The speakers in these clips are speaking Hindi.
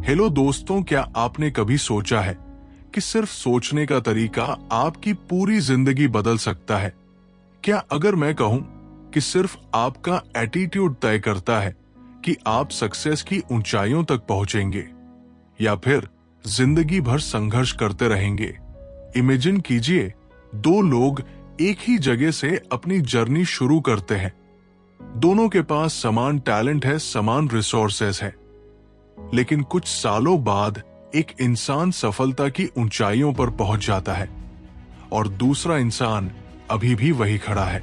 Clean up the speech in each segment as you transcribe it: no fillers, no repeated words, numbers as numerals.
हेलो दोस्तों, क्या आपने कभी सोचा है कि सिर्फ सोचने का तरीका आपकी पूरी जिंदगी बदल सकता है? क्या अगर मैं कहूं कि सिर्फ आपका एटीट्यूड तय करता है कि आप सक्सेस की ऊंचाइयों तक पहुंचेंगे या फिर जिंदगी भर संघर्ष करते रहेंगे? इमेजिन कीजिए, दो लोग एक ही जगह से अपनी जर्नी शुरू करते हैं। दोनों के पास समान टैलेंट है, समान रिसोर्सेस है, लेकिन कुछ सालों बाद एक इंसान सफलता की ऊंचाइयों पर पहुंच जाता है और दूसरा इंसान अभी भी वही खड़ा है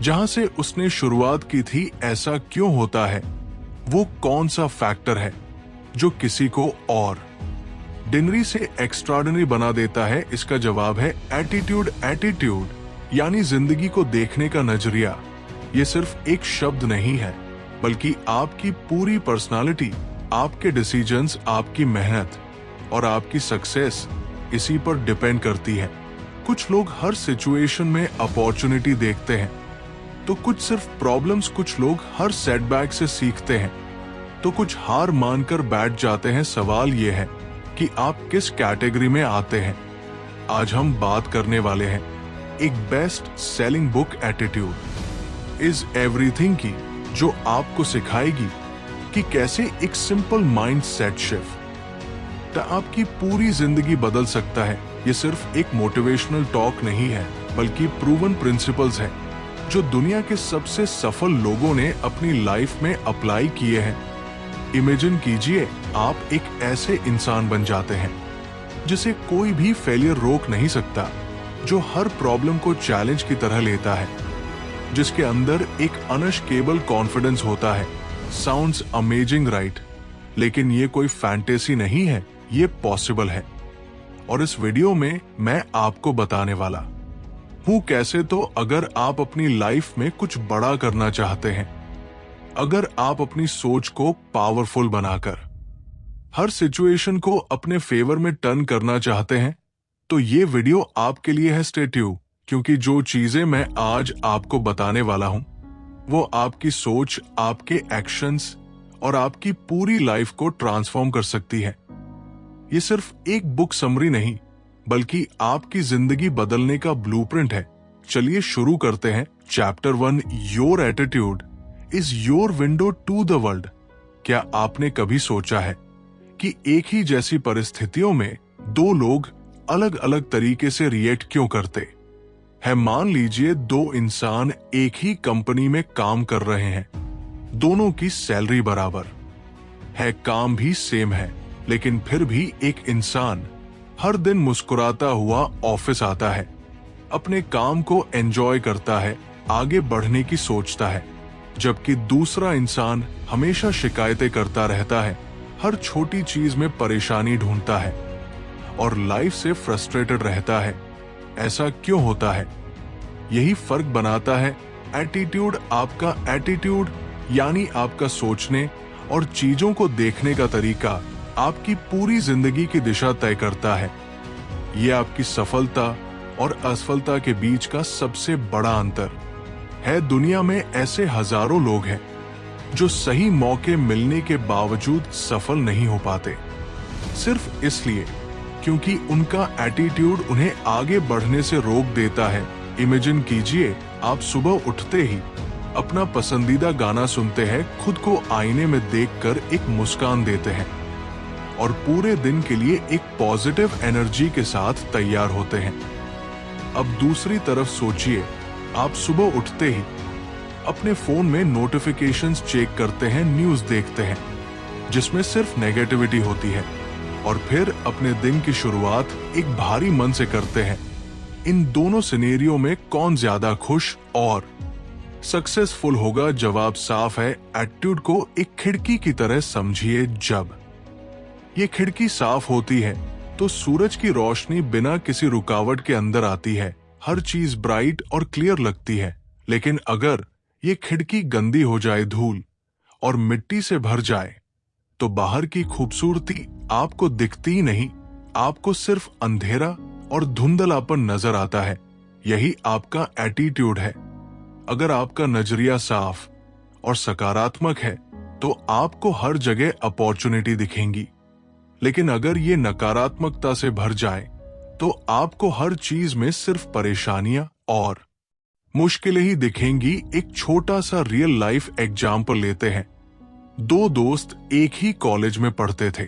जहां से उसने शुरुआत की थी। ऐसा क्यों होता है? वो कौन सा फैक्टर है जो किसी को और डिनरी से एक्स्ट्राऑर्डिनरी बना देता है? इसका जवाब है एटीट्यूड। एटीट्यूड यानी जिंदगी को देखने का नजरिया। ये सिर्फ एक शब्द नहीं है, बल्कि आपकी पूरी पर्सनालिटी, आपके डिसीजंस, आपकी मेहनत और आपकी सक्सेस इसी पर डिपेंड करती है। कुछ लोग हर सिचुएशन में अपॉर्चुनिटी देखते हैं, तो कुछ सिर्फ प्रॉब्लम्स। कुछ लोग हर सेटबैक से सीखते हैं, तो कुछ हार मानकर बैठ जाते हैं। सवाल यह है कि आप किस कैटेगरी में आते हैं? आज हम बात करने वाले हैं एक best selling book, attitude is everything की, जो आपको सिखाएगी कि कैसे एक सिंपल माइंड सेट शिफ्ट आपकी पूरी जिंदगी बदल सकता है। ये सिर्फ एक मोटिवेशनल टॉक नहीं है, बल्कि प्रूवन प्रिंसिपल्स हैं जो दुनिया के सबसे सफल लोगों ने अपनी लाइफ में अप्लाई किए हैं। इमेजिन कीजिए, आप एक ऐसे इंसान बन जाते हैं जिसे कोई भी फेलियर रोक नहीं सकता, जो हर प्रॉब्लम को चैलेंज की तरह लेता है, जिसके अंदर एक अनशकेबल कॉन्फिडेंस होता है। Sounds amazing, right? लेकिन ये कोई फैंटेसी नहीं है, ये पॉसिबल है। और इस वीडियो में मैं आपको बताने वाला हूं कैसे। तो अगर आप अपनी लाइफ में कुछ बड़ा करना चाहते हैं, अगर आप अपनी सोच को पावरफुल बनाकर हर सिचुएशन को अपने फेवर में टर्न करना चाहते हैं, तो ये वीडियो आपके लिए है। स्टे ट्यून्ड, क्योंकि जो चीजें मैं आज आपको बताने वाला हूं वो आपकी सोच, आपके एक्शंस और आपकी पूरी लाइफ को ट्रांसफॉर्म कर सकती है। ये सिर्फ एक बुक समरी नहीं, बल्कि आपकी जिंदगी बदलने का ब्लूप्रिंट है। चलिए शुरू करते हैं। Chapter 1, your attitude is your window to the world. क्या आपने कभी सोचा है कि एक ही जैसी परिस्थितियों में दो लोग अलग अलग तरीके से रिएक्ट क्यों करते है? मान लीजिए दो इंसान एक ही कंपनी में काम कर रहे हैं, दोनों की सैलरी बराबर है, काम भी सेम है, लेकिन फिर भी एक इंसान हर दिन मुस्कुराता हुआ ऑफिस आता है, अपने काम को एंजॉय करता है, आगे बढ़ने की सोचता है, जबकि दूसरा इंसान हमेशा शिकायतें करता रहता है, हर छोटी चीज में परेशानी ढूंढता है और लाइफ से फ्रस्ट्रेटेड रहता है। ऐसा क्यों होता है? यही फर्क बनाता है एटीट्यूड। आपका एटीट्यूड यानी आपका सोचने और चीजों को देखने का तरीका आपकी पूरी जिंदगी की दिशा तय करता है। ये आपकी सफलता और असफलता के बीच का सबसे बड़ा अंतर है। दुनिया में ऐसे हजारों लोग हैं जो सही मौके मिलने के बावजूद सफल नहीं हो पाते, सिर्फ इसलिए क्योंकि उनका एटीट्यूड उन्हें आगे बढ़ने से रोक देता है। इमेजिन कीजिए, आप सुबह उठते ही अपना पसंदीदा गाना सुनते हैं, खुद को आईने में देखकर एक मुस्कान देते हैं और पूरे दिन के लिए एक पॉजिटिव एनर्जी के साथ तैयार होते हैं। अब दूसरी तरफ सोचिए, आप सुबह उठते ही अपने फोन में नोटिफिकेशंस चेक करते हैं, न्यूज़ देखते हैं जिसमें सिर्फ नेगेटिविटी होती है, और फिर अपने दिन की शुरुआत एक भारी मन से करते हैं। इन दोनों सिनेरियो में कौन ज्यादा खुश और सक्सेसफुल होगा? जवाब साफ है। एटीट्यूड को एक खिड़की की तरह समझिए। जब ये खिड़की साफ होती है तो सूरज की रोशनी बिना किसी रुकावट के अंदर आती है, हर चीज ब्राइट और क्लियर लगती है। लेकिन अगर ये खिड़की गंदी हो जाए, धूल और मिट्टी से भर जाए, तो बाहर की खूबसूरती आपको दिखती ही नहीं, आपको सिर्फ अंधेरा और धुंधलापन नजर आता है। यही आपका एटीट्यूड है। अगर आपका नजरिया साफ और सकारात्मक है, तो आपको हर जगह अपॉर्चुनिटी दिखेंगी। लेकिन अगर ये नकारात्मकता से भर जाए तो आपको हर चीज में सिर्फ परेशानियां और मुश्किलें ही दिखेंगी। एक छोटा सा रियल लाइफ एग्जाम्पल लेते हैं। दो दोस्त एक ही कॉलेज में पढ़ते थे।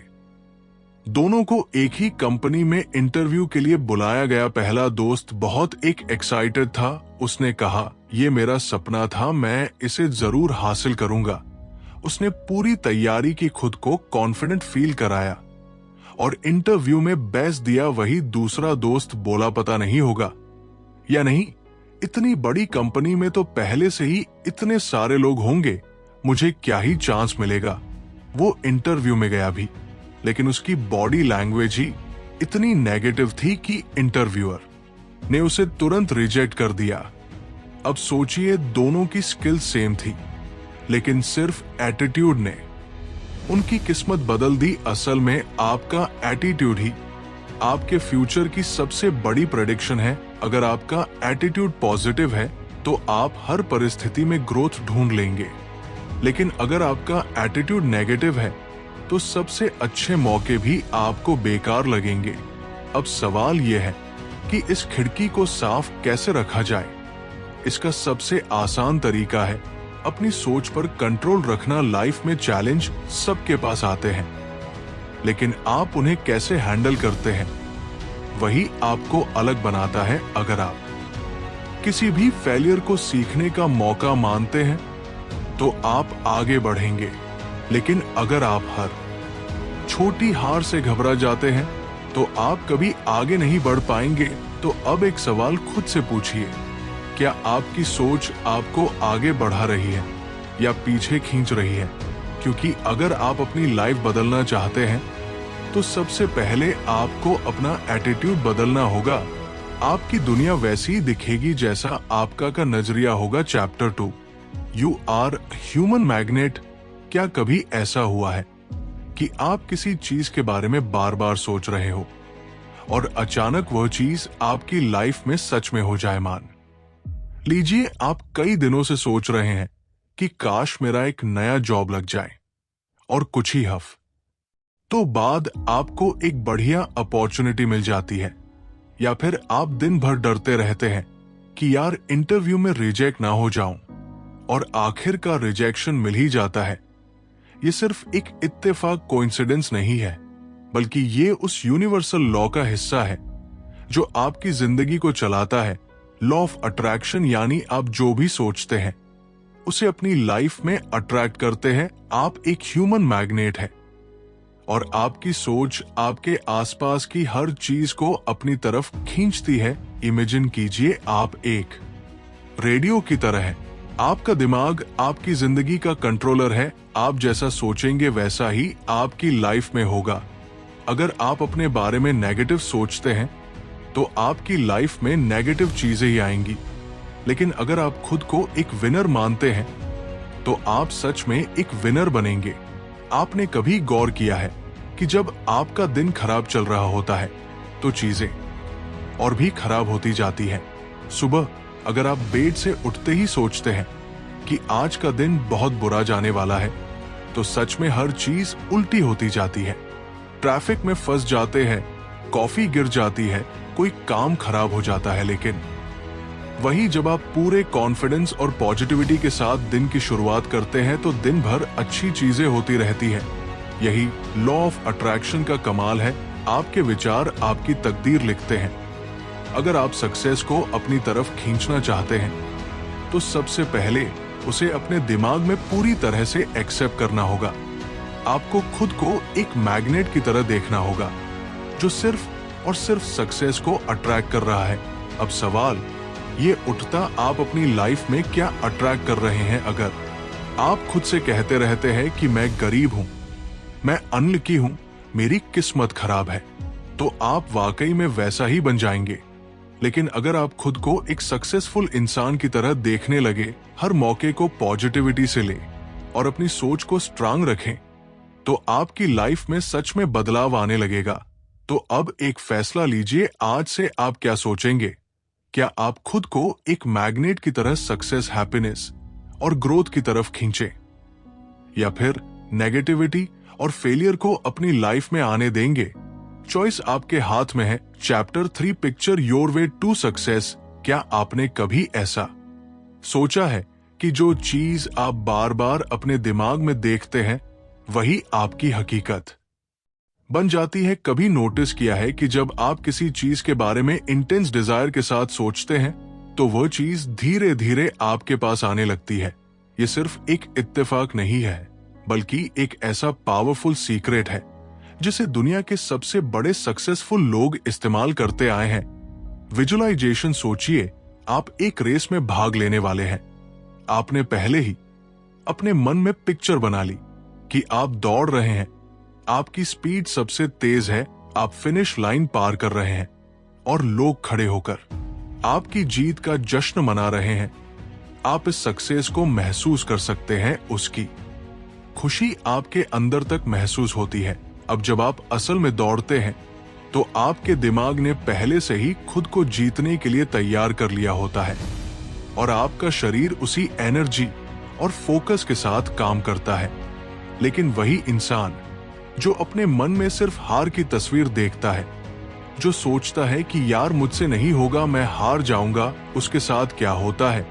दोनों को एक ही कंपनी में इंटरव्यू के लिए बुलाया गया। पहला दोस्त बहुत एक्साइटेड था। उसने कहा, यह मेरा सपना था, मैं इसे जरूर हासिल करूंगा। उसने पूरी तैयारी की, खुद को कॉन्फिडेंट फील कराया और इंटरव्यू में बेस्ट दिया। वही दूसरा दोस्त बोला, पता नहीं होगा या नहीं, इतनी बड़ी कंपनी में तो पहले से ही इतने सारे लोग होंगे, मुझे क्या ही चांस मिलेगा। वो इंटरव्यू में गया भी, लेकिन उसकी बॉडी लैंग्वेज ही इतनी नेगेटिव थी कि इंटरव्यूअर ने उसे तुरंत रिजेक्ट कर दिया। अब सोचिए, दोनों की स्किल सेम थी, लेकिन सिर्फ एटीट्यूड ने उनकी किस्मत बदल दी। असल में आपका एटीट्यूड ही आपके फ्यूचर की सबसे बड़ी प्रेडिक्शन है। अगर आपका एटीट्यूड पॉजिटिव है तो आप हर परिस्थिति में ग्रोथ ढूंढ लेंगे, लेकिन अगर आपका एटीट्यूड नेगेटिव है तो सबसे अच्छे मौके भी आपको बेकार लगेंगे। अब सवाल यह है कि इस खिड़की को साफ कैसे रखा जाए। इसका सबसे आसान तरीका है अपनी सोच पर कंट्रोल रखना। लाइफ में चैलेंज सबके पास आते हैं, लेकिन आप उन्हें कैसे हैंडल करते हैं वही आपको अलग बनाता है। अगर आप किसी भी फेलियर को सीखने का मौका मानते हैं तो आप आगे बढ़ेंगे, लेकिन अगर आप हर छोटी हार से घबरा जाते हैं तो आप कभी आगे नहीं बढ़ पाएंगे। तो अब एक सवाल खुद से पूछिए, क्या आपकी सोच आपको आगे बढ़ा रही है या पीछे खींच रही है? क्योंकि अगर आप अपनी लाइफ बदलना चाहते हैं तो सबसे पहले आपको अपना एटीट्यूड बदलना होगा। आपकी दुनिया वैसी ही दिखेगी जैसा आपका का नजरिया होगा। Chapter 2, you are human magnet. क्या कभी ऐसा हुआ है कि आप किसी चीज के बारे में बार बार सोच रहे हो और अचानक वह चीज आपकी लाइफ में सच में हो जाए? मान लीजिए आप कई दिनों से सोच रहे हैं कि काश मेरा एक नया जॉब लग जाए, और कुछ ही हफ्तों बाद आपको एक बढ़िया अपॉर्चुनिटी मिल जाती है। या फिर आप दिन भर डरते रहते हैं कि यार इंटरव्यू में रिजेक्ट ना हो जाऊं, और आखिरकार रिजेक्शन मिल ही जाता है। ये सिर्फ एक इत्तेफाक कोइंसिडेंस नहीं है, बल्कि ये उस यूनिवर्सल लॉ का हिस्सा है जो आपकी जिंदगी को चलाता है। लॉ ऑफ अट्रैक्शन, यानी आप जो भी सोचते हैं उसे अपनी लाइफ में अट्रैक्ट करते हैं। आप एक ह्यूमन मैग्नेट है और आपकी सोच आपके आसपास की हर चीज को अपनी तरफ खींचती है। इमेजिन कीजिए आप एक रेडियो की तरह है। आपका दिमाग आपकी जिंदगी का कंट्रोलर है। आप जैसा सोचेंगे वैसा ही आपकी लाइफ में होगा। अगर आप अपने बारे में नेगेटिव सोचते हैं तो आपकी लाइफ में नेगेटिव चीजें ही आएंगी, लेकिन अगर आप खुद को एक विनर मानते हैं तो आप सच में एक विनर बनेंगे। आपने कभी गौर किया है कि जब आपका दिन खराब चल रहा होता है तो चीजें और भी खराब होती जाती हैं। सुबह अगर आप बेड से उठते ही सोचते हैं कि आज का दिन बहुत बुरा जाने वाला है, तो सच में हर चीज उल्टी होती जाती है। ट्रैफिक में फंस जाते हैं, कॉफी गिर जाती है, कोई काम खराब हो जाता है। लेकिन वही जब आप पूरे कॉन्फिडेंस और पॉजिटिविटी के साथ दिन की शुरुआत करते हैं तो दिन भर अच्छी चीजें होती रहती हैं। यही लॉ ऑफ अट्रैक्शन का कमाल है। आपके विचार आपकी तकदीर लिखते हैं। अगर आप सक्सेस को अपनी तरफ खींचना चाहते हैं तो सबसे पहले उसे अपने दिमाग में पूरी तरह से एक्सेप्ट करना होगा। आपको खुद को एक मैग्नेट की तरह देखना होगा जो सिर्फ और सिर्फ सक्सेस को अट्रैक्ट कर रहा है। अब सवाल ये उठता, आप अपनी लाइफ में क्या अट्रैक्ट कर रहे हैं? अगर आप खुद से कहते रहते हैं कि मैं गरीब हूं, मैं अनलकी हूं, मेरी किस्मत खराब है, तो आप वाकई में वैसा ही बन जाएंगे। लेकिन अगर आप खुद को एक सक्सेसफुल इंसान की तरह देखने लगे, हर मौके को पॉजिटिविटी से ले और अपनी सोच को स्ट्रांग रखें, तो आपकी लाइफ में सच में बदलाव आने लगेगा। तो अब एक फैसला लीजिए, आज से आप क्या सोचेंगे? क्या आप खुद को एक मैग्नेट की तरह सक्सेस, हैप्पीनेस और ग्रोथ की तरफ खींचे, या फिर नेगेटिविटी और फेलियर को अपनी लाइफ में आने देंगे? चॉइस आपके हाथ में है। Chapter 3 picture your way to success. क्या आपने कभी ऐसा सोचा है कि जो चीज आप बार बार अपने दिमाग में देखते हैं वही आपकी हकीकत बन जाती है? कभी नोटिस किया है कि जब आप किसी चीज के बारे में इंटेंस डिजायर के साथ सोचते हैं तो वह चीज धीरे धीरे आपके पास आने लगती है? ये सिर्फ एक इत्तेफाक नहीं है, बल्कि एक ऐसा पावरफुल सीक्रेट है जिसे दुनिया के सबसे बड़े सक्सेसफुल लोग इस्तेमाल करते आए हैं। विजुअलाइजेशन। सोचिए, आप एक रेस में भाग लेने वाले हैं। आपने पहले ही अपने मन में पिक्चर बना ली कि आप दौड़ रहे हैं, आपकी स्पीड सबसे तेज है, आप फिनिश लाइन पार कर रहे हैं और लोग खड़े होकर आपकी जीत का जश्न मना रहे हैं। आप इस सक्सेस को महसूस कर सकते हैं, उसकी खुशी आपके अंदर तक महसूस होती है। अब जब आप असल में दौड़ते हैं तो आपके दिमाग ने पहले से ही खुद को जीतने के लिए तैयार कर लिया होता है और आपका शरीर उसी एनर्जी और फोकस के साथ काम करता है। लेकिन वही इंसान जो अपने मन में सिर्फ हार की तस्वीर देखता है, जो सोचता है कि यार मुझसे नहीं होगा, मैं हार जाऊंगा, उसके साथ क्या होता है?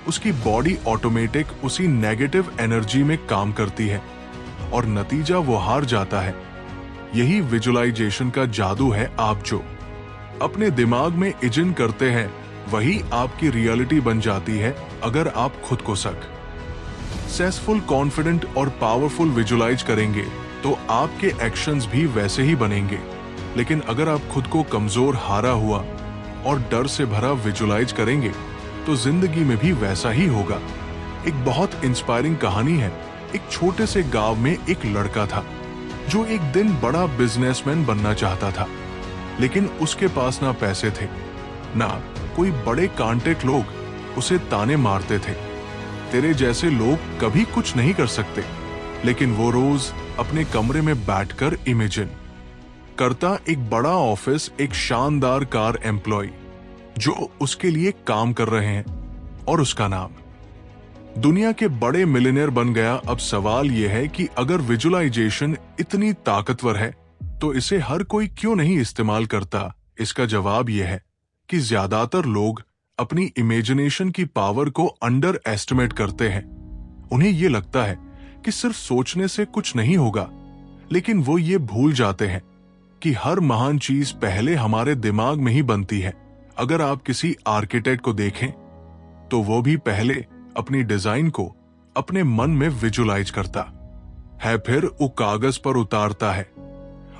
उसकी बॉडी ऑटोमेटिक उसी नेगेटिव एनर्जी में काम करती है और नतीजा वो हार जाता है। यही विजुअलाइजेशन का जादू है। आप जो अपने दिमाग में इमेजिन करते हैं वही आपकी रियलिटी बन जाती है। अगर आप खुद को सक्सेसफुल, कॉन्फिडेंट और पावरफुल विजुअलाइज करेंगे तो आपके एक्शंस भी वैसे ही बनेंगे। लेकिन अगर आप खुद को कमजोर, हारा हुआ और डर से भरा विजुअलाइज करेंगे तो जिंदगी में भी वैसा ही होगा। एक बहुत इंस्पायरिंग कहानी है। एक छोटे से गांव में एक लड़का था जो एक दिन बड़ा बिजनेसमैन बनना चाहता था, लेकिन उसके पास ना पैसे थे, ना कोई बड़े कॉन्टैक्ट। लोग उसे ताने मारते थे, तेरे जैसे लोग कभी कुछ नहीं कर सकते। लेकिन वो रोज अपने कमरे में बैठकर इमेजिन करता एक बड़ा ऑफिस, एक शानदार कार एम्प्लॉय जो उसके लिए काम कर रहे हैं और उसका नाम दुनिया के बड़े मिलियनेयर बन गया। अब सवाल यह है कि अगर विजुअलाइजेशन इतनी ताकतवर है तो इसे हर कोई क्यों नहीं इस्तेमाल करता? इसका जवाब यह है कि ज्यादातर लोग अपनी इमेजिनेशन की पावर को अंडर एस्टिमेट करते हैं। उन्हें यह लगता है कि सिर्फ सोचने से कुछ नहीं होगा, लेकिन वो ये भूल जाते हैं कि हर महान चीज पहले हमारे दिमाग में ही बनती है। अगर आप किसी आर्किटेक्ट को देखें तो वो भी पहले अपनी डिजाइन को अपने मन में विजुअलाइज करता है, फिर वो कागज पर उतारता है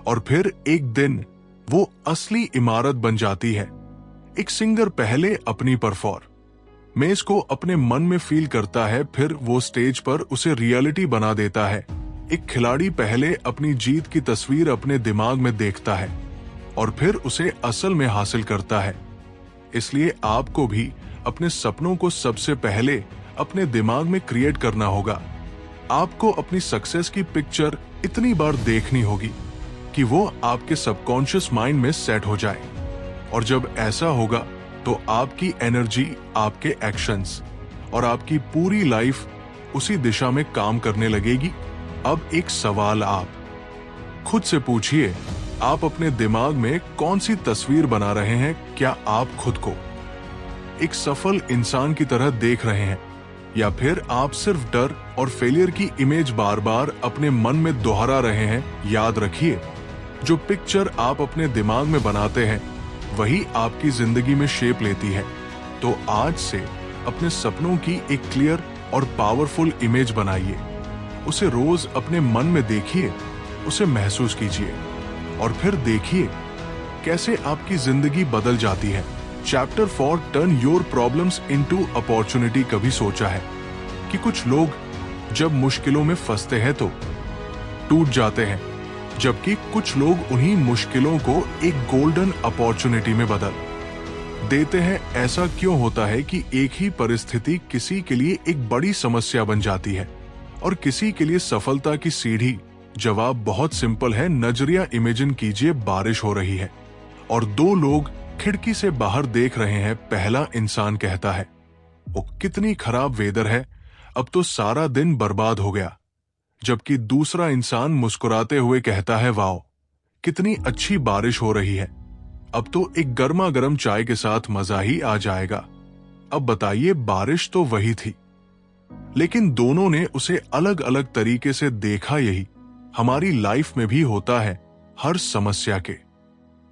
और फिर एक दिन वो असली इमारत बन जाती है। एक सिंगर पहले अपनी परफॉर्मेंस को अपने मन में फील करता है, फिर वो स्टेज पर उसे रियलिटी बना देता है। एक खिलाड़ी पहले अपनी जीत की तस्वीर अपने दिमाग में देखता है और फिर उसे असल में हासिल करता है। इसलिए आपको भी अपने सपनों को सबसे पहले अपने दिमाग में क्रिएट करना होगा। आपको अपनी सक्सेस की पिक्चर इतनी बार देखनी होगी कि वो आपके सबकॉन्शियस माइंड में सेट हो जाए, और जब ऐसा होगा तो आपकी एनर्जी, आपके एक्शंस और आपकी पूरी लाइफ उसी दिशा में काम करने लगेगी। अब एक सवाल आप खुद से पूछिए, आप अपने दिमाग में कौन सी तस्वीर बना रहे हैं? क्या आप खुद को एक सफल इंसान की तरह देख रहे हैं, या फिर आप सिर्फ डर और फेलियर की इमेज बार बार अपने मन में दोहरा रहे हैं? याद रखिए, जो पिक्चर आप अपने दिमाग में बनाते हैं वही आपकी जिंदगी में शेप लेती है। तो आज से अपने सपनों की एक क्लियर और पावरफुल इमेज बनाइए, उसे रोज अपने मन में देखिए, उसे महसूस कीजिए और फिर देखिए कैसे आपकी जिंदगी बदल जाती है। Chapter 4 turn your problems into opportunity. कभी सोचा है कि कुछ लोग जब मुश्किलों में फंसते हैं तो टूट जाते हैं, जबकि कुछ लोग उन्हीं मुश्किलों को एक गोल्डन अपॉर्चुनिटी में बदल देते हैं? ऐसा क्यों होता है कि एक ही परिस्थिति किसी के लिए एक बड़ी समस्या बन जाती है और किसी के लिए सफलता की सीढ़ी? जवाब बहुत सिंपल है। नजरिया इमेजिन कीजिए, बारिश हो रही है और दो लोग खिड़की से बाहर देख रहे हैं। पहला इंसान कहता है, ओ कितनी खराब वेदर है, अब तो सारा दिन बर्बाद हो गया। जबकि दूसरा इंसान मुस्कुराते हुए कहता है, वाओ, कितनी अच्छी बारिश हो रही है, अब तो एक गर्मा गर्म चाय के साथ मजा ही आ जाएगा। अब बताइए, बारिश तो वही थी, लेकिन दोनों ने उसे अलग अलग तरीके से देखा। यही हमारी लाइफ में भी होता है। हर समस्या के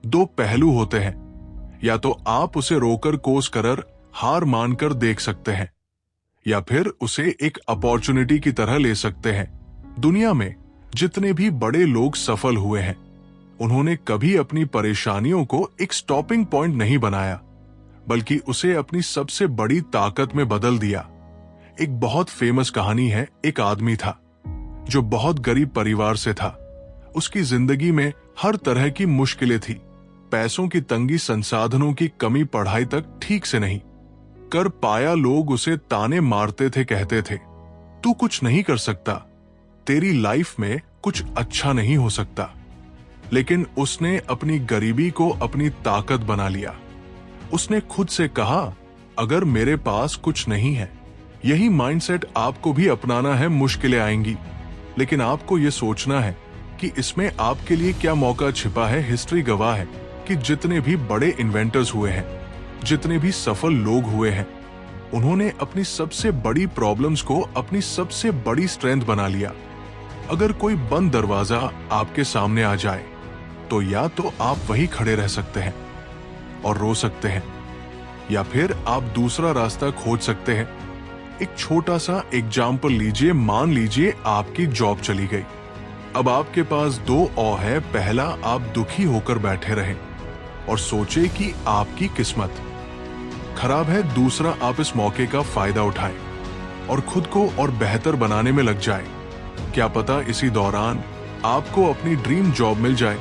दो पहलू होते हैं। या तो आप उसे रोकर कोस कर हार मानकर देख सकते हैं, या फिर उसे एक अपॉर्चुनिटी की तरह ले सकते हैं। दुनिया में जितने भी बड़े लोग सफल हुए हैं, उन्होंने कभी अपनी परेशानियों को एक स्टॉपिंग पॉइंट नहीं बनाया, बल्कि उसे अपनी सबसे बड़ी ताकत में बदल दिया। एक बहुत फेमस कहानी है। एक आदमी था जो बहुत गरीब परिवार से था। उसकी जिंदगी में हर तरह की मुश्किलें थी। पैसों की तंगी, संसाधनों की कमी, पढ़ाई तक ठीक से नहीं कर पाया। लोग उसे ताने मारते थे, कहते थे, तू कुछ नहीं कर सकता, तेरी लाइफ में कुछ अच्छा नहीं हो सकता। लेकिन उसने अपनी गरीबी को अपनी ताकत बना लिया। उसने खुद से कहा, अगर मेरे पास कुछ नहीं है। यही माइंडसेट आपको भी अपनाना है। मुश्किलें आएंगी, लेकिन आपको यह सोचना है कि इसमें आपके लिए क्या मौका छिपा है। हिस्ट्री गवाह है कि जितने भी बड़े इन्वेंटर्स हुए हैं, जितने भी सफल लोग हुए हैं, उन्होंने अपनी सबसे बड़ी प्रॉब्लम्स को अपनी सबसे बड़ी स्ट्रेंथ बना लिया। अगर कोई बंद दरवाजा आपके सामने आ जाए, तो या तो आप वहीं खड़े रह सकते हैं और रो सकते हैं, या फिर आप दूसरा रास्ता खोज सकते हैं। एक छोटा सा एग्जाम्पल लीजिए। मान लीजिए आपकी जॉब चली गई। अब आपके पास दो है। पहला, आप दुखी होकर बैठे रहे और सोचे कि आपकी किस्मत खराब है। दूसरा, आप इस मौके का फायदा उठाएं और खुद को और बेहतर बनाने में लग जाए। क्या पता इसी दौरान आपको अपनी ड्रीम जॉब मिल जाए,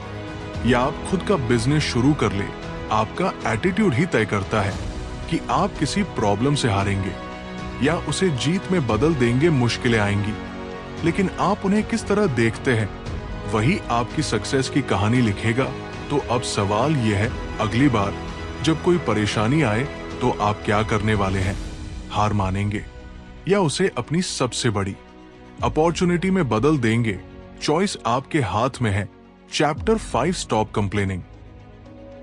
या आप खुद का बिजनेस शुरू कर ले। आपका एटीट्यूड ही तय करता है कि आप किसी प्रॉब्लम से हारेंगे या उसे जीत में बदल देंगे। मुश्किलें आएंगी, लेकिन आप उन्हें किस तरह देखते हैं, वही आपकी सक्सेस की कहानी लिखेगा। तो अब सवाल यह है, अगली बार जब कोई परेशानी आए तो आप क्या करने वाले हैं? हार मानेंगे या उसे अपनी सबसे बड़ी अपॉर्चुनिटी में बदल देंगे? चॉइस आपके हाथ में है। Chapter 5, stop complaining.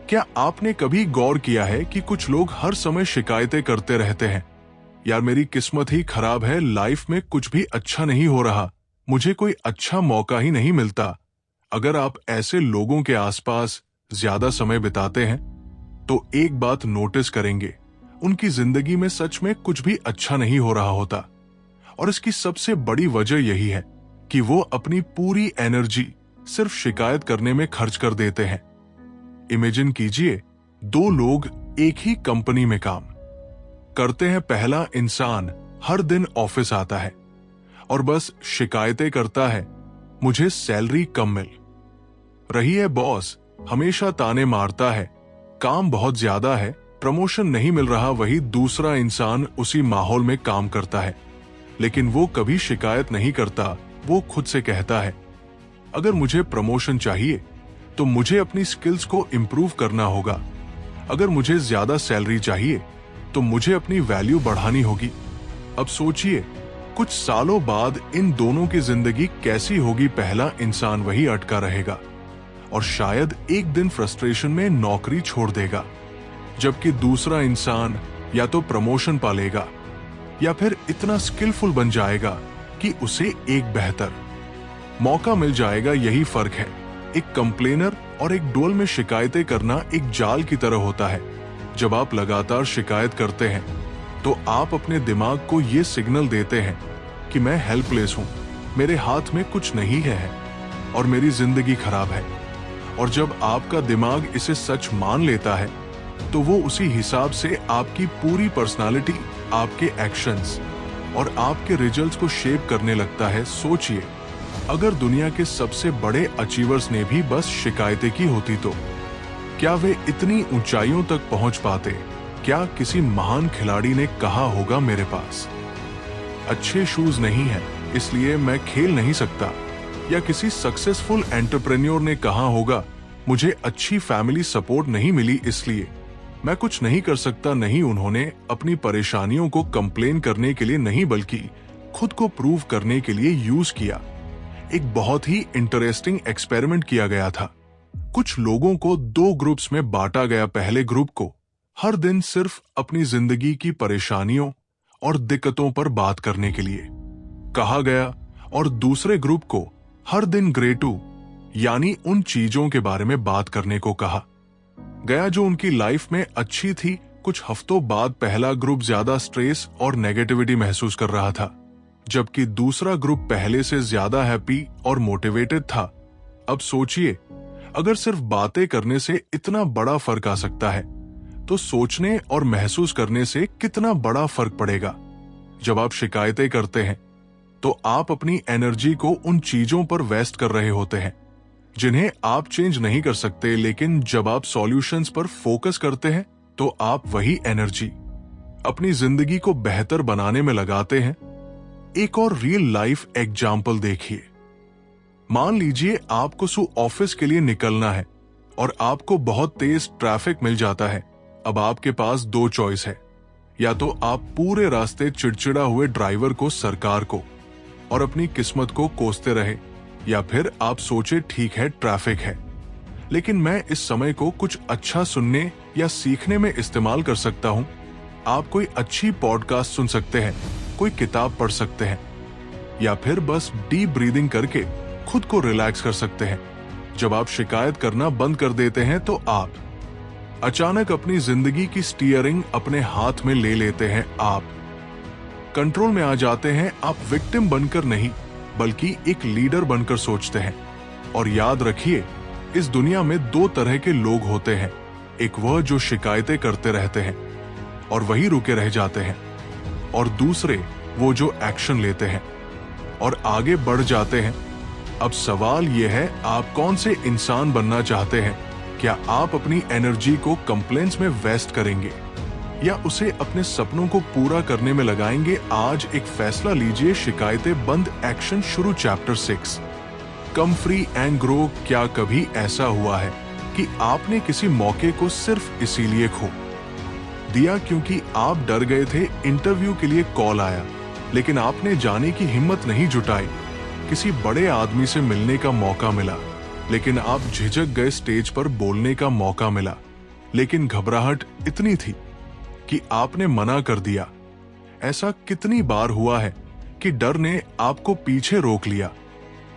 क्या आपने कभी गौर किया है कि कुछ लोग हर समय शिकायतें करते रहते हैं, यार मेरी किस्मत ही खराब है, लाइफ में कुछ भी अच्छा नहीं हो रहा, मुझे कोई अच्छा मौका ही नहीं मिलता। अगर आप ऐसे लोगों के आसपास ज्यादा समय बिताते हैं, तो एक बात नोटिस करेंगे, उनकी जिंदगी में सच में कुछ भी अच्छा नहीं हो रहा होता। और इसकी सबसे बड़ी वजह यही है कि वो अपनी पूरी एनर्जी सिर्फ शिकायत करने में खर्च कर देते हैं। इमेजिन कीजिए, दो लोग एक ही कंपनी में काम करते हैं। पहला इंसान हर दिन ऑफिस आता है और बस शिकायतें करता है, मुझे सैलरी कम मिल रही है, बॉस हमेशा ताने मारता है, काम बहुत ज्यादा है, प्रमोशन नहीं मिल रहा। वही दूसरा इंसान उसी माहौल में काम करता है, लेकिन वो कभी शिकायत नहीं करता। वो खुद से कहता है, अगर मुझे प्रमोशन चाहिए तो मुझे अपनी स्किल्स को इंप्रूव करना होगा। अगर मुझे ज्यादा सैलरी चाहिए तो मुझे अपनी वैल्यू बढ़ानी होगी। अब सोचिए, कुछ सालों बाद इन दोनों की जिंदगी कैसी होगी? पहला इंसान वही अटका रहेगा और शायद एक दिन फ्रस्ट्रेशन में नौकरी छोड़ देगा, जबकि दूसरा इंसान या तो प्रमोशन पालेगा या फिर इतना स्किलफुल बन जाएगा कि उसे एक बेहतर मौका मिल जाएगा। यही फर्क है। एक कंप्लेनर और एक डोल में शिकायतें करना एक जाल की तरह होता है। जब आप लगातार शिकायत करते हैं तो आप अपने दिमाग को ये सिग्नल देते हैं कि मैं हेल्पलेस हूं, मेरे हाथ में कुछ नहीं है और मेरी जिंदगी खराब है। और जब आपका दिमाग इसे सच मान लेता है तो वो उसी हिसाब से आपकी पूरी पर्सनालिटी, आपके एक्शंस और आपके रिजल्ट्स को शेप करने लगता है। सोचिए, अगर दुनिया के सबसे बड़े अचीवर्स ने भी बस शिकायतें की होती तो क्या वे इतनी ऊंचाइयों तक पहुंच पाते? क्या किसी महान खिलाड़ी ने कहा होगा, मेरे पास अच्छे शूज नहीं है इसलिए मैं खेल नहीं सकता? या किसी सक्सेसफुल एंटरप्रेन्योर ने कहा होगा, मुझे अच्छी फैमिली सपोर्ट नहीं मिली इसलिए मैं कुछ नहीं कर सकता? नहीं, उन्होंने अपनी परेशानियों को कंप्लेन करने के लिए नहीं, बल्कि खुद को प्रूव करने के लिए यूज किया। एक बहुत ही इंटरेस्टिंग एक्सपेरिमेंट किया गया था। कुछ लोगों को 2 ग्रुप्स में बांटा गया। पहले ग्रुप को हर दिन सिर्फ अपनी जिंदगी की परेशानियों और दिक्कतों पर बात करने के लिए कहा गया और दूसरे ग्रुप को हर दिन ग्रेटू यानी उन चीजों के बारे में बात करने को कहा गया जो उनकी लाइफ में अच्छी थी। कुछ हफ्तों बाद पहला ग्रुप ज्यादा स्ट्रेस और नेगेटिविटी महसूस कर रहा था, जबकि दूसरा ग्रुप पहले से ज्यादा हैप्पी और मोटिवेटेड था। अब सोचिए, अगर सिर्फ बातें करने से इतना बड़ा फर्क आ सकता है, तो सोचने और महसूस करने से कितना बड़ा फर्क पड़ेगा। जब आप शिकायतें करते हैं तो आप अपनी एनर्जी को उन चीजों पर वेस्ट कर रहे होते हैं जिन्हें आप चेंज नहीं कर सकते, लेकिन जब आप सॉल्यूशंस पर फोकस करते हैं तो आप वही एनर्जी अपनी जिंदगी को बेहतर बनाने में लगाते हैं। एक और रियल लाइफ एग्जाम्पल देखिए। मान लीजिए आपको ऑफिस के लिए निकलना है और आपको बहुत तेज ट्रैफिक मिल जाता है। अब आपके पास 2 चॉइस है, या तो आप पूरे रास्ते चिड़चिड़ा हुए ड्राइवर को, सरकार को और अपनी किस्मत को कोसते रहे, या फिर आप सोचे ठीक है ट्रैफिक है, लेकिन मैं इस समय को कुछ अच्छा सुनने या सीखने में इस्तेमाल कर सकता हूं। आप कोई अच्छी पॉडकास्ट सुन सकते हैं, कोई किताब पढ़ सकते हैं, या फिर बस डीप ब्रीदिंग करके खुद को रिलैक्स कर सकते हैं। जब आप शिकायत करना बंद कर देते हैं तो आप अचानक अपनी जिंदगी की स्टीयरिंग अपने हाथ में ले लेते हैं। आप कंट्रोल में आ जाते हैं। आप विक्टिम बनकर नहीं, बल्कि एक लीडर बनकर सोचते हैं। और याद रखिए, इस दुनिया में 2 तरह के लोग होते हैं। एक वह जो शिकायतें करते रहते हैं और वही रुके रह जाते हैं, और दूसरे वो जो एक्शन लेते हैं और आगे बढ़ जाते हैं। अब सवाल यह है, आप कौन से इंसान बनना चाहते हैं? क्या आप अपनी एनर्जी को कंप्लेंट्स में वेस्ट करेंगे या उसे अपने सपनों को पूरा करने में लगाएंगे? आज एक फैसला लीजिए। शिकायतें बंद, एक्शन शुरू। Chapter 6, come free and grow. क्या कभी ऐसा हुआ है कि आपने किसी मौके को सिर्फ इसीलिए खो दिया क्योंकि आप डर गए थे? इंटरव्यू के लिए कॉल आया, लेकिन आपने जाने की हिम्मत नहीं जुटाई। किसी बड़े आदमी से मिलने का मौका मिला, लेकिन आप झिझक गए। स्टेज पर बोलने का मौका मिला, लेकिन घबराहट इतनी थी कि आपने मना कर दिया। ऐसा कितनी बार हुआ है कि डर ने आपको पीछे रोक लिया?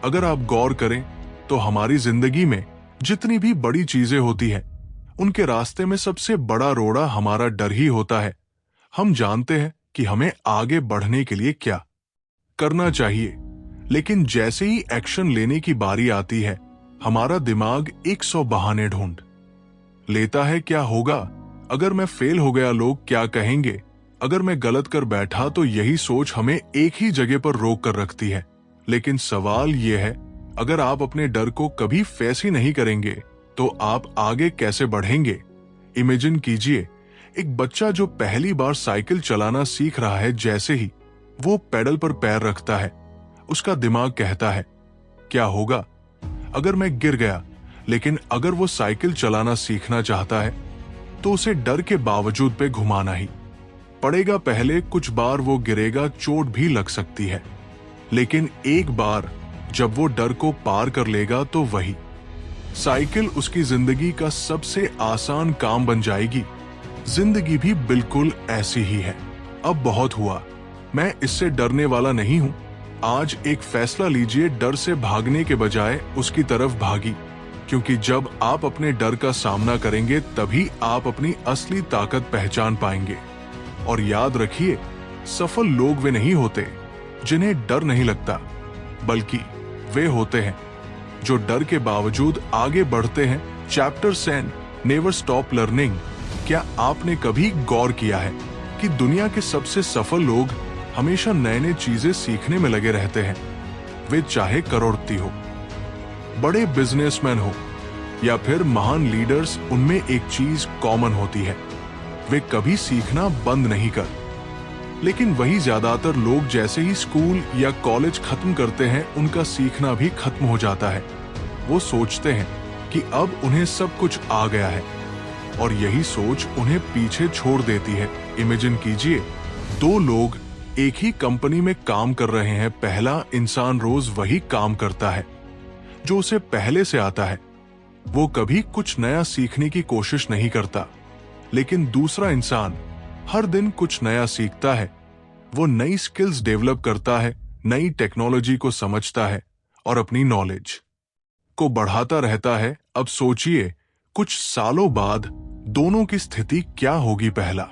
अगर आप गौर करें तो हमारी जिंदगी में जितनी भी बड़ी चीजें होती हैं, उनके रास्ते में सबसे बड़ा रोड़ा हमारा डर ही होता है। हम जानते हैं कि हमें आगे बढ़ने के लिए क्या करना चाहिए, लेकिन जैसे ही एक्शन लेने की बारी आती है, हमारा दिमाग 100 बहाने ढूंढ लेता है। क्या होगा अगर मैं फेल हो गया? लोग क्या कहेंगे? अगर मैं गलत कर बैठा? तो यही सोच हमें एक ही जगह पर रोक कर रखती है। लेकिन सवाल यह है, अगर आप अपने डर को कभी फेस ही नहीं करेंगे तो आप आगे कैसे बढ़ेंगे? इमेजिन कीजिए, एक बच्चा जो पहली बार साइकिल चलाना सीख रहा है, जैसे ही वो पेडल पर पैर रखता है, उसका दिमाग कहता है, क्या होगा अगर मैं गिर गया? लेकिन अगर वो साइकिल चलाना सीखना चाहता है तो उसे डर के बावजूद पे घुमाना ही पड़ेगा। पहले कुछ बार वो गिरेगा, चोट भी लग सकती है, लेकिन एक बार जब वो डर को पार कर लेगा तो वही साइकिल उसकी जिंदगी का सबसे आसान काम बन जाएगी। जिंदगी भी बिल्कुल ऐसी ही है। अब बहुत हुआ, मैं इससे डरने वाला नहीं हूं। आज एक फैसला लीजिए, डर से भागने के बजाय उसकी तरफ भागी, क्योंकि जब आप अपने डर का सामना करेंगे तभी आप अपनी असली ताकत पहचान पाएंगे। और याद रखिए, सफल लोग वे नहीं होते जिन्हें डर नहीं लगता, बल्कि वे होते हैं जो डर के बावजूद आगे बढ़ते हैं। Chapter 7, never stop learning. क्या आपने कभी गौर किया है कि दुनिया के सबसे सफल लोग हमेशा नए नए चीजें सीखने में लगे रहते हैं? वे चाहे करोड़पति हो, बड़े बिजनेसमैन हो या फिर महान लीडर्स, उनमें एक चीज कॉमन होती है, वे कभी सीखना बंद नहीं कर। लेकिन वही ज्यादातर लोग जैसे ही स्कूल या कॉलेज खत्म करते हैं, उनका सीखना भी खत्म हो जाता है। वो सोचते हैं कि अब उन्हें सब कुछ आ गया है, और यही सोच उन्हें पीछे छोड़ देती है। इमेजिन कीजिए, 2 लोग एक ही कंपनी में काम कर रहे हैं, पहला इंसान रोज वही काम करता है जो उसे पहले से आता है। वो कभी कुछ नया सीखने की कोशिश नहीं करता, लेकिन दूसरा इंसान हर दिन कुछ नया सीखता है। वो नई स्किल्स डेवलप करता है, नई टेक्नोलॉजी को समझता है और अपनी नॉलेज को बढ़ाता रहता है। अब सोचिए, कुछ सालों बाद दोनों की स्थिति क्या होगी। पहला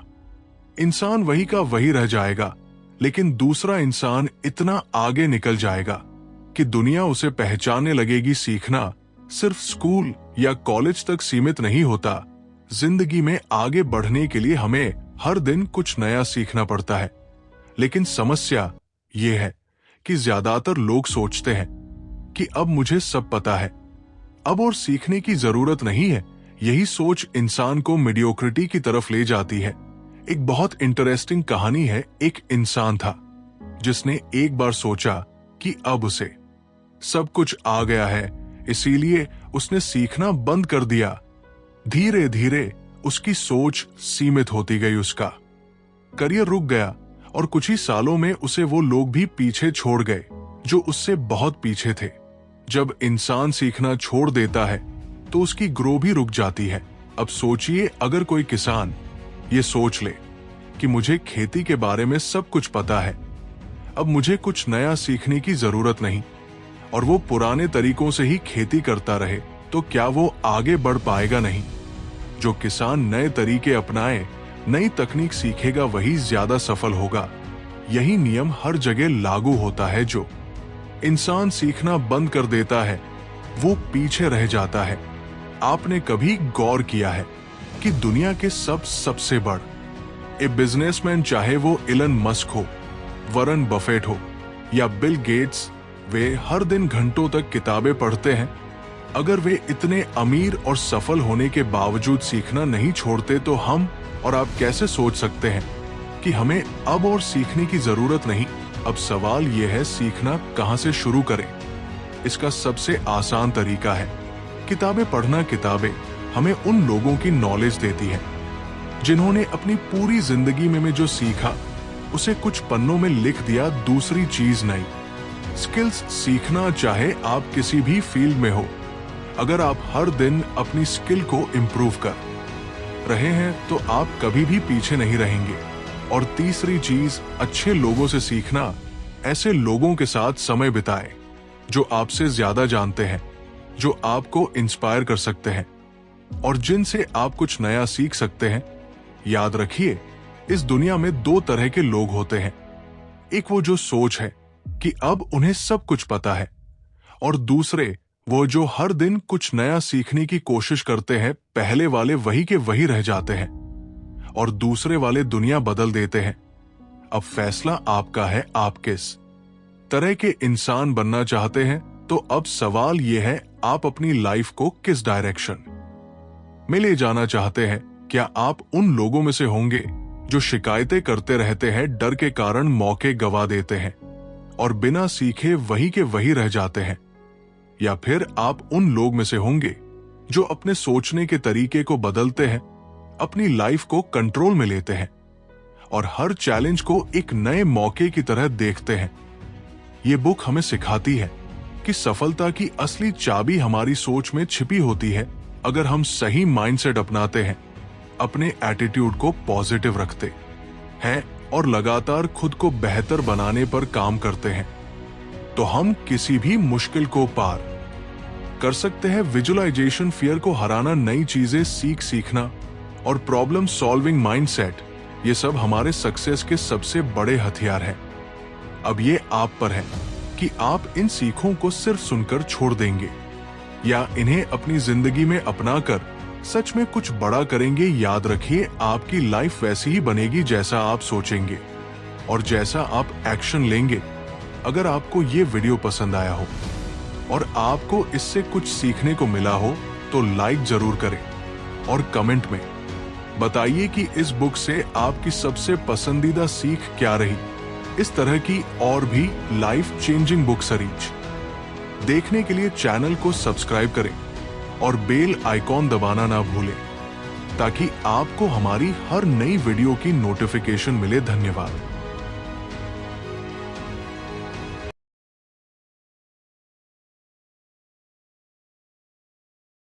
इंसान वही का वही रह जाएगा, लेकिन दूसरा इंसान इतना आगे निकल जाएगा कि दुनिया उसे पहचानने लगेगी। सीखना सिर्फ स्कूल या कॉलेज तक सीमित नहीं होता। जिंदगी में आगे बढ़ने के लिए हमें हर दिन कुछ नया सीखना पड़ता है। लेकिन समस्या ये है कि ज्यादातर लोग सोचते हैं कि अब मुझे सब पता है, अब और सीखने की जरूरत नहीं है। यही सोच इंसान को मीडियोक्रिटी की तरफ ले जाती है। एक बहुत इंटरेस्टिंग कहानी है। एक इंसान था जिसने एक बार सोचा कि अब उसे सब कुछ आ गया है, इसीलिए उसने सीखना बंद कर दिया। धीरे धीरे उसकी सोच सीमित होती गई, उसका करियर रुक गया और कुछ ही सालों में उसे वो लोग भी पीछे छोड़ गए जो उससे बहुत पीछे थे। जब इंसान सीखना छोड़ देता है तो उसकी ग्रो भी रुक जाती है। अब सोचिए, अगर कोई किसान ये सोच ले कि मुझे खेती के बारे में सब कुछ पता है, अब मुझे कुछ नया सीखने की जरूरत नहीं, और वो पुराने तरीकों से ही खेती करता रहे, तो क्या वो आगे बढ़ पाएगा? नहीं। जो किसान नए तरीके अपनाए, नई तकनीक सीखेगा, वही ज्यादा सफल होगा। यही नियम हर जगह लागू होता है। जो इंसान सीखना बंद कर देता है वो पीछे रह जाता है। आपने कभी गौर किया है कि दुनिया के सबसे बड़े बिजनेसमैन, चाहे वो इलन मस्क हो, वरन बफेट हो या बिल गेट्स, वे हर दिन घंटों तक किताबें पढ़ते हैं। अगर वे इतने अमीर और सफल होने के बावजूद सीखना नहीं छोड़ते, तो हम और आप कैसे सोच सकते हैं कि हमें अब और सीखने की जरूरत नहीं? अब सवाल यह है, सीखना कहां से शुरू करें? इसका सबसे आसान तरीका है किताबें पढ़ना। किताबें हमें उन लोगों की नॉलेज देती हैं जिन्होंने अपनी पूरी जिंदगी में जो सीखा उसे कुछ पन्नों में लिख दिया। दूसरी चीज, नई स्किल्स सीखना, चाहे आप किसी भी फील्ड में हो। अगर आप हर दिन अपनी स्किल को इम्प्रूव कर रहे हैं तो आप कभी भी पीछे नहीं रहेंगे। और तीसरी चीज, अच्छे लोगों से सीखना। ऐसे लोगों के साथ समय बिताएं जो आपसे ज्यादा जानते हैं, जो आपको इंस्पायर कर सकते हैं और जिनसे आप कुछ नया सीख सकते हैं। याद रखिए, इस दुनिया में दो तरह के लोग होते हैं। एक वो जो सोच है कि अब उन्हें सब कुछ पता है, और दूसरे वो जो हर दिन कुछ नया सीखने की कोशिश करते हैं। पहले वाले वही के वही रह जाते हैं और दूसरे वाले दुनिया बदल देते हैं। अब फैसला आपका है, आप किस तरह के इंसान बनना चाहते हैं। तो अब सवाल यह है, आप अपनी लाइफ को किस डायरेक्शन में ले जाना चाहते हैं? क्या आप उन लोगों में से होंगे जो शिकायतें करते रहते हैं, डर के कारण मौके गवा देते हैं और बिना सीखे वही के वही रह जाते हैं? या फिर आप उन लोग में से होंगे जो अपने सोचने के तरीके को बदलते हैं, अपनी लाइफ को कंट्रोल में लेते हैं और हर चैलेंज को एक नए मौके की तरह देखते हैं? ये बुक हमें सिखाती है कि सफलता की असली चाबी हमारी सोच में छिपी होती है। अगर हम सही माइंडसेट अपनाते हैं, अपने एटीट्यूड को पॉजिटिव रखते हैं और लगातार खुद को बेहतर बनाने पर काम करते हैं, तो हम किसी भी मुश्किल को पार कर सकते हैं। विजुअलाइजेशन, फियर को हराना, नई चीजें सीखना और प्रॉब्लम सॉल्विंग माइंडसेट, ये सब हमारे सक्सेस के सबसे बड़े हथियार हैं। अब ये आप पर है कि आप इन सीखों को सिर्फ सुनकर छोड़ देंगे या इन्हें अपनी जिंदगी में अपनाकर सच में कुछ बड़ा करेंगे। याद रखिए, आपकी लाइफ वैसी ही बनेगी जैसा आप सोचेंगे और जैसा आप एक्शन लेंगे। अगर आपको ये वीडियो पसंद आया हो और आपको इससे कुछ सीखने को मिला हो तो लाइक जरूर करें और कमेंट में बताइए कि इस बुक से आपकी सबसे पसंदीदा सीख क्या रही। इस तरह की और भी लाइफ चेंजिंग बुक सीरीज देखने के लिए चैनल को सब्सक्राइब करें और बेल आइकॉन दबाना ना भूलें ताकि आपको हमारी हर नई वीडियो की नोटिफिकेशन मिले। धन्यवाद।